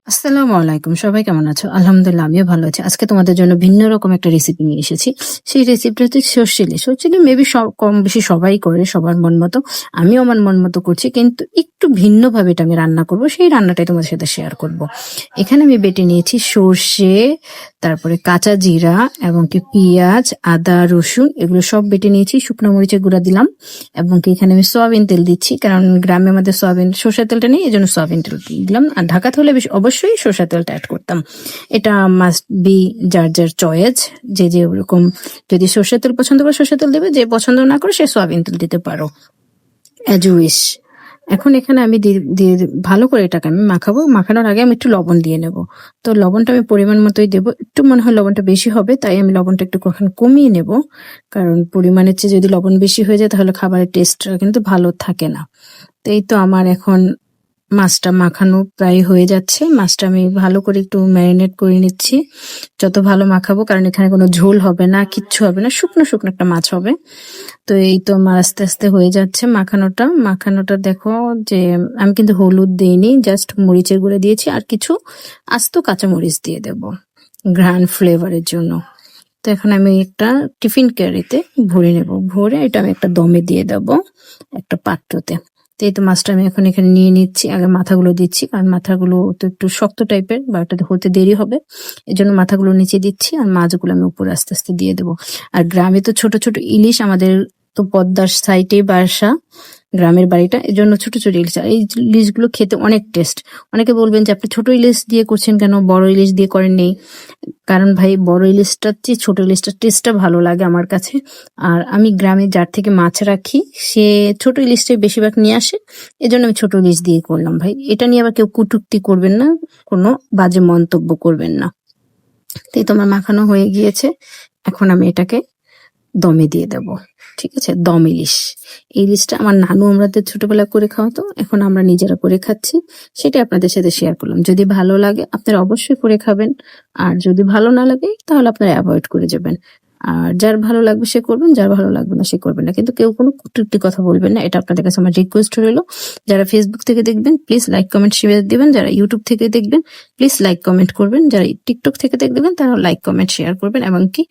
আসসালামু আলাইকুম। সবাই কেমন আছো? আলহামদুলিল্লাহ আমিও ভালো আছি। আজকে তোমাদের জন্য ভিন্ন রকম একটা রেসিপি নিয়ে এসেছি। সেই রেসিপিটা হচ্ছে সরষে ইলিশ। সরষে ইলিশ মেবি কম বেশি সবাই করে সবার মন মতো। আমিও আমার মন মতো করছি কিন্তু একটু ভিন্নভাবে এটা আমি রান্না করব। সেই রান্নাটাই তোমাদের সাথে শেয়ার করব। এখানে আমি বেটে নিয়েছি সর্ষে, তারপরে কাঁচা জিরা এবং কি পেঁয়াজ, আদা, রসুন এগুলো সব বেটে নিয়েছি। শুকনো মরিচের গুঁড়া দিলাম এবং কি এখানে আমি সয়াবিন তেল দিচ্ছি, কারণ গ্রামে আমাদের সরষের তেলটা নেই, এই জন্য সয়াবিন তেল দিলাম। আর ঢাকাতে হলে অবশ্যই সরষের তেলটা অ্যাড করতাম। এটা মাস্ট বি যার যার চয়েস, যে যে ওরকম যদি সরষের তেল পছন্দ করে সরষের তেল দেবে, যে পছন্দ না করে সে সয়াবিন তেল দিতে পারো, অ্যাজ উইশ। এখন এখানে আমি দিয়ে ভালো করে এটাকে আমি মাখাবো। মাখানোর আগে আমি একটু লবণ দিয়ে নেব। তো লবণটা আমি পরিমাণ মতোই দেবো। একটু মনে হয় লবণটা বেশি হবে, তাই আমি লবণটা একটু কমিয়ে নেব, কারণ পরিমাণের চেয়ে যদি লবণ বেশি হয়ে যায় তাহলে খাবারের টেস্টটা কিন্তু ভালো থাকে না। তো এই তো আমার এখন মাছটা মাখানো প্রায় হয়ে যাচ্ছে। মাছটা আমি ভালো করে একটু ম্যারিনেট করে নিচ্ছি। যত ভালো মাখাবো, কারণ এখানে কোনো ঝোল হবে না, কিচ্ছু হবে না, শুকনো শুকনো একটা মাছ হবে। তো এই তো আমার আস্তে আস্তে হয়ে যাচ্ছে মাখানোটা দেখো, যে আমি কিন্তু হলুদ দিইনি, জাস্ট মরিচের গুঁড়ো দিয়েছি আর কিছু আস্ত কাঁচা মরিচ দিয়ে দেব ঘ্রাণ ফ্লেভারের জন্য। তো এখন আমি একটা টিফিন ক্যারিতে ভরে নেব। ভরে এটা আমি একটা দমে দিয়ে দেবো একটা পাত্রতে। তো এই তো মাছটা আমি এখন এখানে নিয়ে নিচ্ছি। আগে মাথাগুলো দিচ্ছি, কারণ মাথাগুলো তো একটু শক্ত টাইপের বা এটা হতে দেরি হবে, এই জন্য মাথাগুলো নিচে দিচ্ছি আর মাছগুলো আমি উপরে আস্তে আস্তে দিয়ে দেবো। আর গ্রামে তো ছোট ছোট ইলিশ, আমাদের তো পদ্মার সাইডে বাসা, গ্রামের বাড়িটা, এই জন্য ছোট ছোট ইলিশ। আর এই ইলিশগুলো খেতে অনেক টেস্ট। অনেকে বলবেন যে আপনি ছোট ইলিশ দিয়ে করছেন কেন, বড় ইলিশ দিয়ে করেননি? কারণ ভাই, বড় ইলিশটার চেয়ে ছোট ইলিশটার টেস্টটা ভালো লাগে আমার কাছে। আর আমি গ্রামে যার থেকে মাছ রাখি, সে ছোট ইলিশটাই বেশিরভাগ নিয়ে আসে, এজন্য আমি ছোট ইলিশ দিয়ে করলাম। ভাই, এটা নিয়ে আবার কেউ কটূক্তি করবেন না, কোনো বাজে মন্তব্য করবেন না। তো এই তোমার মাখানো হয়ে গিয়েছে। এখন আমি এটাকে দমে দিয়ে দেব। ঠিক আছে, দম ইলিশ। এই ইলিশটা আমার নানু আমাদের ছোটবেলায় করে খাওয়াতো, এখন আমরা নিজেরা করে খাচ্ছি, সেটাই আপনাদের সাথে শেয়ার করলাম। যদি ভালো লাগে আপনারা অবশ্যই করে খাবেন, আর যদি ভালো না লাগে তাহলে আপনারা অ্যাভয়েড করে যাবেন। আর যার ভালো লাগবে সে করবেন, যার ভালো লাগবে না সে করবেন না, কিন্তু কেউ কোনো কটূক্তি কথা বলবেন না, এটা আপনাদের কাছে আমার রিকোয়েস্ট রইলো। যারা ফেসবুক থেকে দেখবেন প্লিজ লাইক কমেন্ট শেয়ার দিবেন, যারা ইউটিউব থেকে দেখবেন প্লিজ লাইক কমেন্ট করবেন, যারা টিকটক থেকে দেখবেন তারা লাইক কমেন্ট শেয়ার করবেন এবং কি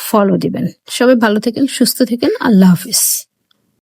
ফলো দিবেন। সবাই ভালো থাকেন, সুস্থ থাকেন, আল্লাহ হাফিজ।